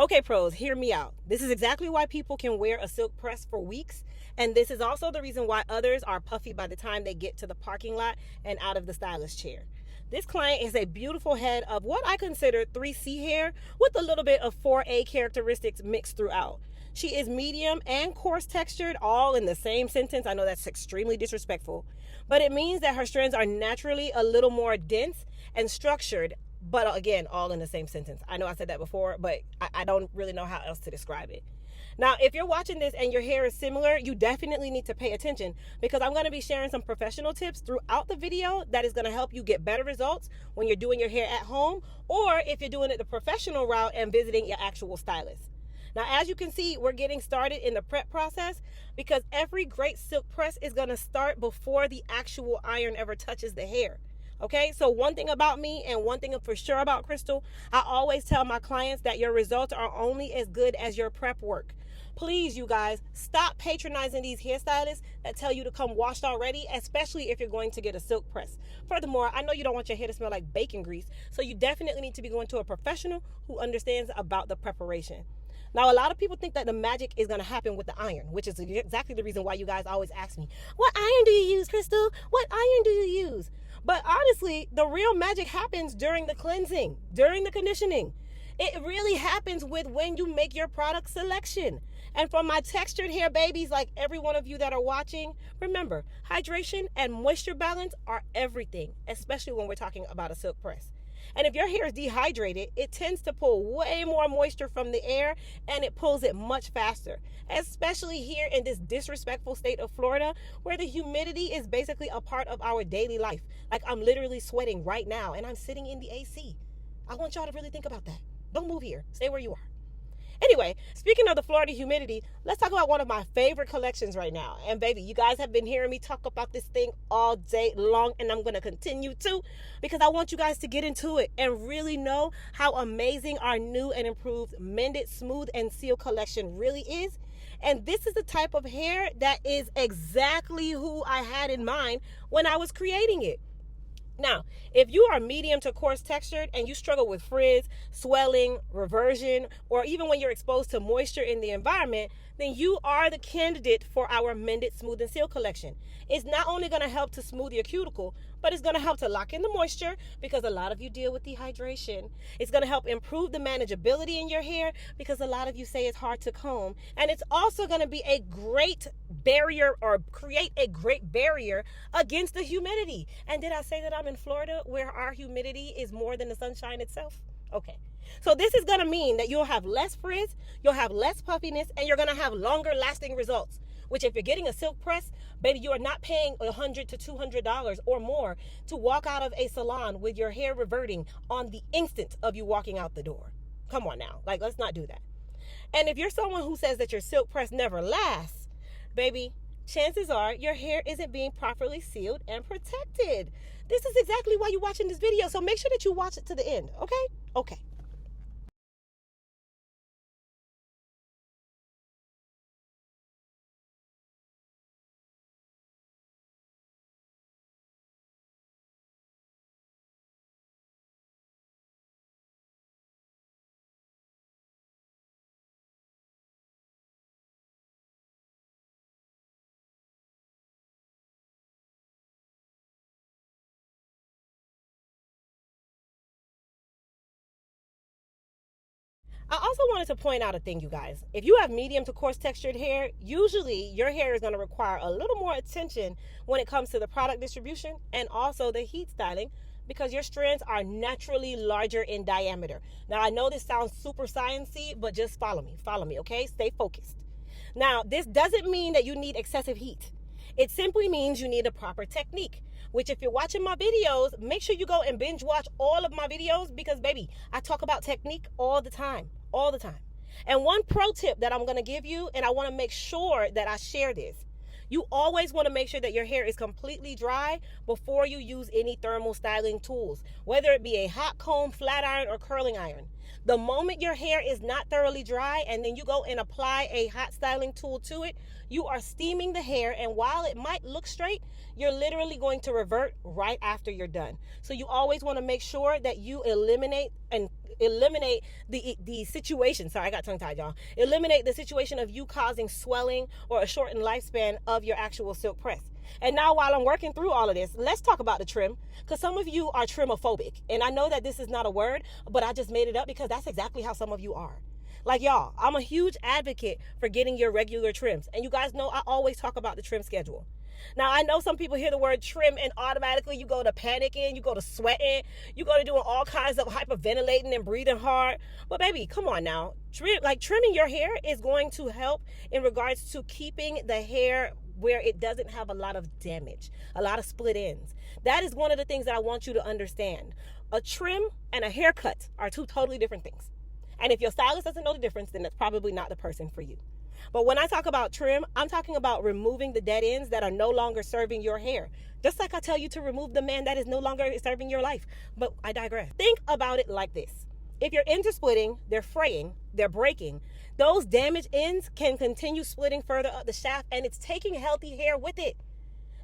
Okay, pros, hear me out. This is exactly why people can wear a silk press for weeks, and this is also the reason why others are puffy by the time they get to the parking lot and out of the stylist chair. This client is a beautiful head of what I consider 3C hair with a little bit of 4A characteristics mixed throughout. She is medium and coarse textured, all in the same sentence. I know that's extremely disrespectful, but it means that her strands are naturally a little more dense and structured, but again, all in the same sentence. I know I said that before, but I don't really know how else to describe it. Now, if you're watching this and your hair is similar, you definitely need to pay attention because I'm going to be sharing some professional tips throughout the video that is going to help you get better results when you're doing your hair at home or if you're doing it the professional route and visiting your actual stylist. Now, as you can see, we're getting started in the prep process because every great silk press is going to start before the actual iron ever touches the hair. Okay, so one thing about me and one thing for sure about Crystal, I always tell my clients that your results are only as good as your prep work. Please, you guys, stop patronizing these hairstylists that tell you to come washed already, especially if you're going to get a silk press. Furthermore, I know you don't want your hair to smell like bacon grease, so you definitely need to be going to a professional who understands about the preparation. Now, a lot of people think that the magic is going to happen with the iron, which is exactly the reason why you guys always ask me, what iron do you use, Crystal? What iron do you use? But honestly, the real magic happens during the cleansing, during the conditioning. It really happens with when you make your product selection. And for my textured hair babies, like every one of you that are watching, remember, hydration and moisture balance are everything, especially when we're talking about a silk press. And if your hair is dehydrated, it tends to pull way more moisture from the air and it pulls it much faster, especially here in this disrespectful state of Florida where the humidity is basically a part of our daily life. Like I'm literally sweating right now and I'm sitting in the AC. I want y'all to really think about that. Don't move here. Stay where you are. Anyway, speaking of the Florida humidity, let's talk about one of my favorite collections right now. And baby, you guys have been hearing me talk about this thing all day long, and I'm going to continue to because I want you guys to get into it and really know how amazing our new and improved Mended Smooth and Seal Collection really is. And this is the type of hair that is exactly who I had in mind when I was creating it. Now, if you are medium to coarse textured and you struggle with frizz, swelling, reversion, or even when you're exposed to moisture in the environment, then you are the candidate for our Mended Smooth and Seal collection. It's not only going to help to smooth your cuticle, but it's going to help to lock in the moisture because a lot of you deal with dehydration. It's going to help improve the manageability in your hair because a lot of you say it's hard to comb. And it's also going to be a great barrier or create a great barrier against the humidity. And did I say that I'm in Florida where our humidity is more than the sunshine itself? Okay. So this is going to mean that you'll have less frizz, you'll have less puffiness, and you're going to have longer lasting results. Which if you're getting a silk press, baby, you are not paying $100 to $200 or more to walk out of a salon with your hair reverting on the instant of you walking out the door. Come on now. Like, let's not do that. And if you're someone who says that your silk press never lasts, baby, chances are your hair isn't being properly sealed and protected. This is exactly why you're watching this video. So make sure that you watch it to the end. Okay? Okay. I also wanted to point out a thing, you guys. If you have medium to coarse textured hair, usually your hair is going to require a little more attention when it comes to the product distribution and also the heat styling because your strands are naturally larger in diameter. Now, I know this sounds super sciencey, but just follow me, okay? Stay focused. Now, this doesn't mean that you need excessive heat. It simply means you need a proper technique, which if you're watching my videos, make sure you go and binge watch all of my videos because, baby, I talk about technique all the time. And one pro tip that I'm going to give you, and I want to make sure that I share this, you always want to make sure that your hair is completely dry before you use any thermal styling tools, whether it be a hot comb, flat iron, or curling iron. The moment your hair is not thoroughly dry and then you go and apply a hot styling tool to it, you are steaming the hair, and while it might look straight, you're literally going to revert right after you're done. So you always want to make sure that you eliminate the situation. Sorry, I got tongue tied, y'all. Eliminate the situation of you causing swelling or a shortened lifespan of your actual silk press. And now, while I'm working through all of this, let's talk about the trim, because some of you are trimophobic. And I know that this is not a word, but I just made it up because that's exactly how some of you are. Like, y'all, I'm a huge advocate for getting your regular trims. And you guys know I always talk about the trim schedule. Now, I know some people hear the word trim and automatically you go to panicking, you go to sweating, you go to doing all kinds of hyperventilating and breathing hard. But baby, come on now. Trimming your hair is going to help in regards to keeping the hair where it doesn't have a lot of damage, a lot of split ends. That is one of the things that I want you to understand. A trim and a haircut are two totally different things. And if your stylist doesn't know the difference, then that's probably not the person for you. But when I talk about trim, I'm talking about removing the dead ends that are no longer serving your hair. Just like I tell you to remove the man that is no longer serving your life. But I digress. Think about it like this. If your ends are splitting, they're fraying, they're breaking, those damaged ends can continue splitting further up the shaft, and it's taking healthy hair with it.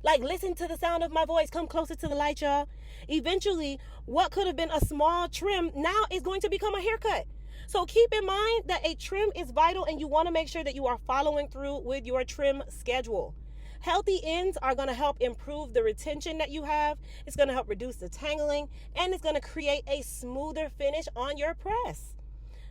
Like, listen to the sound of my voice. Come closer to the light, y'all. Eventually, what could have been a small trim now is going to become a haircut. So keep in mind that a trim is vital, and you want to make sure that you are following through with your trim schedule. Healthy ends are going to help improve the retention that you have. It's going to help reduce the tangling, and it's going to create a smoother finish on your press.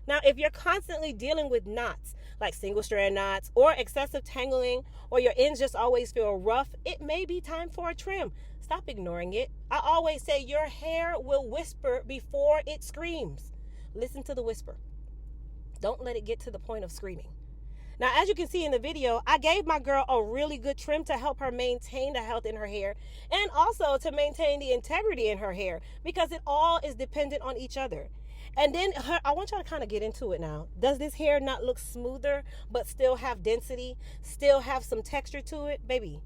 Now, if you're constantly dealing with knots, like single strand knots or excessive tangling, or your ends just always feel rough, it may be time for a trim. Stop ignoring it. I always say your hair will whisper before it screams. Listen to the whisper. Don't let it get to the point of screaming. Now, as you can see in the video, I gave my girl a really good trim to help her maintain the health in her hair and also to maintain the integrity in her hair, because it all is dependent on each other. And then I want y'all to kind of get into it now. Does this hair not look smoother but still have density, still have some texture to it? Baby,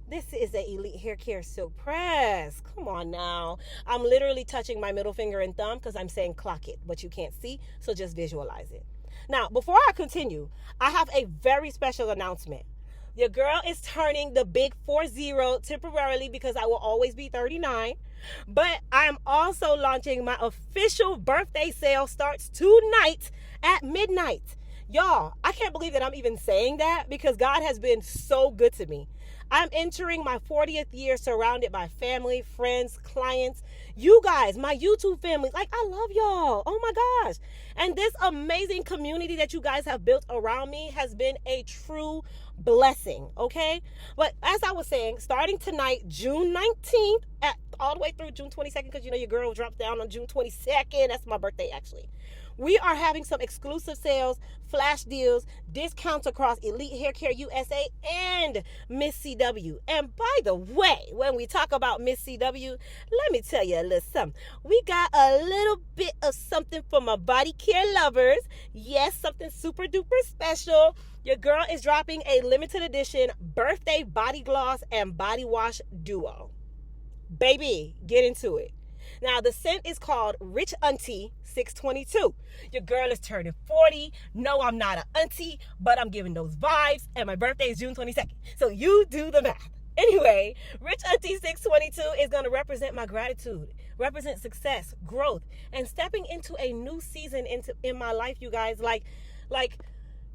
this is an Elite Hair Care Silk Press. Come on now. I'm literally touching my middle finger and thumb because I'm saying clock it, but you can't see, so just visualize it. Now, before I continue, I have a very special announcement. Your girl is turning the big 40 temporarily because I will always be 39. But I am also launching my official birthday sale. Starts tonight at midnight. Y'all, I can't believe that I'm even saying that because God has been so good to me. I'm entering my 40th year surrounded by family, friends, clients, you guys, my YouTube family. Like, I love y'all. Oh my gosh. And this amazing community that you guys have built around me has been a true blessing, okay? But as I was saying, starting tonight, June 19th, all the way through June 22nd, because you know your girl drops down on June 22nd. That's my birthday, actually. We are having some exclusive sales, flash deals, discounts across Elite Hair Care USA and Miss CW. And by the way, when we talk about Miss CW, let me tell you a little something. We got a little bit of something for my body care lovers. Yes, something super duper special. Your girl is dropping a limited edition birthday body gloss and body wash duo. Baby, get into it. Now, the scent is called Rich Auntie 622. Your girl is turning 40. No, I'm not an auntie, but I'm giving those vibes, and my birthday is June 22nd. So you do the math. Anyway, Rich Auntie 622 is going to represent my gratitude, represent success, growth, and stepping into a new season in my life, you guys. Like,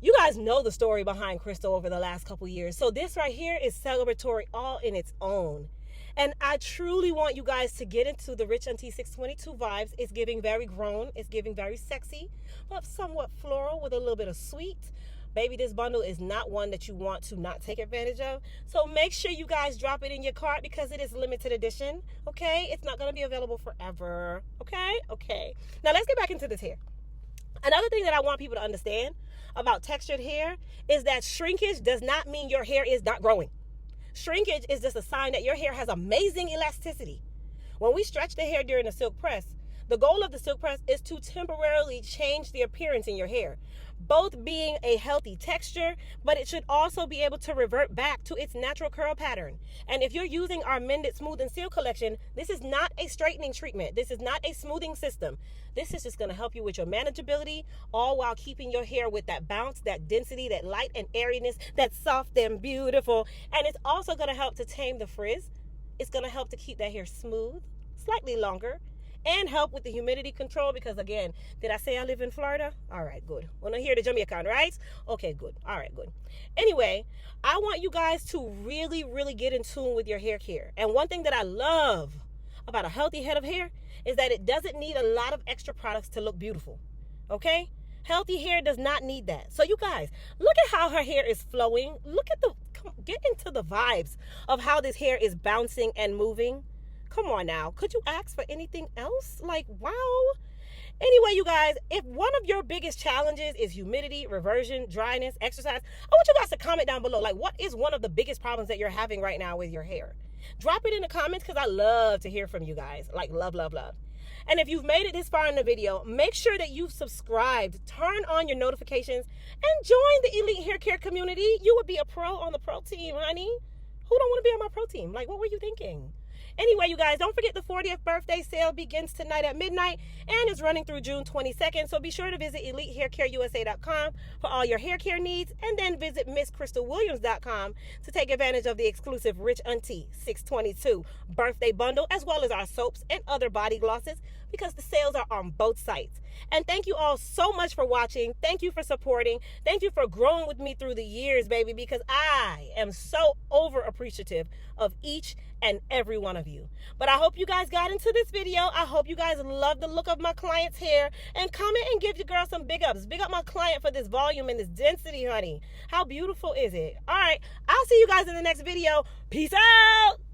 you guys know the story behind Crystal over the last couple years. So this right here is celebratory all in its own. And I truly want you guys to get into the Rich Auntie 622 vibes. It's giving very grown. It's giving very sexy, but somewhat floral with a little bit of sweet. Baby, this bundle is not one that you want to not take advantage of. So make sure you guys drop it in your cart because it is limited edition, okay? It's not going to be available forever, okay? Okay. Now, let's get back into this hair. Another thing that I want people to understand about textured hair is that shrinkage does not mean your hair is not growing. Shrinkage is just a sign that your hair has amazing elasticity. When we stretch the hair during a silk press, The goal of the silk press is to temporarily change the appearance in your hair, both being a healthy texture, but it should also be able to revert back to its natural curl pattern. And if you're using our Mended Smooth and Seal collection, this is not a straightening treatment. This is not a smoothing system. This is just going to help you with your manageability, all while keeping your hair with that bounce, that density, that light and airiness, that soft and beautiful. And it's also going to help to tame the frizz. It's going to help to keep that hair smooth, slightly longer, and help with the humidity control, because again, did I say I live in Florida? All right, good. Well, here to Jamaican, right? Okay, good. All right, good. Anyway, I want you guys to really, really get in tune with your hair care. And one thing that I love about a healthy head of hair is that it doesn't need a lot of extra products to look beautiful, okay? Healthy hair does not need that. So you guys, look at how her hair is flowing. Get into the vibes of how this hair is bouncing and moving. Come on now. Could you ask for anything else? Like, wow. Anyway, you guys, if one of your biggest challenges is humidity, reversion, dryness, exercise, I want you guys to comment down below. Like, what is one of the biggest problems that you're having right now with your hair? Drop it in the comments, because I love to hear from you guys. Like, love, love, love. And if you've made it this far in the video, make sure that you've subscribed, turn on your notifications, and join the Elite Hair Care community. You would be a pro on the pro team, honey. Who don't want to be on my pro team? Like, what were you thinking? Anyway, you guys, don't forget the 40th birthday sale begins tonight at midnight and is running through June 22nd. So be sure to visit EliteHairCareUSA.com for all your hair care needs, and then visit MissCrystalWilliams.com to take advantage of the exclusive Rich Auntie 622 birthday bundle, as well as our soaps and other body glosses, because the sales are on both sites. And thank you all so much for watching. Thank you for supporting. Thank you for growing with me through the years, baby, because I am so over appreciative of each and every one of you. But I hope you guys got into this video. I hope you guys love the look of my client's hair, and comment and give your girl some big ups. Big up my client for this volume and this density, honey. How beautiful is it? All right, I'll see you guys in the next video. Peace out.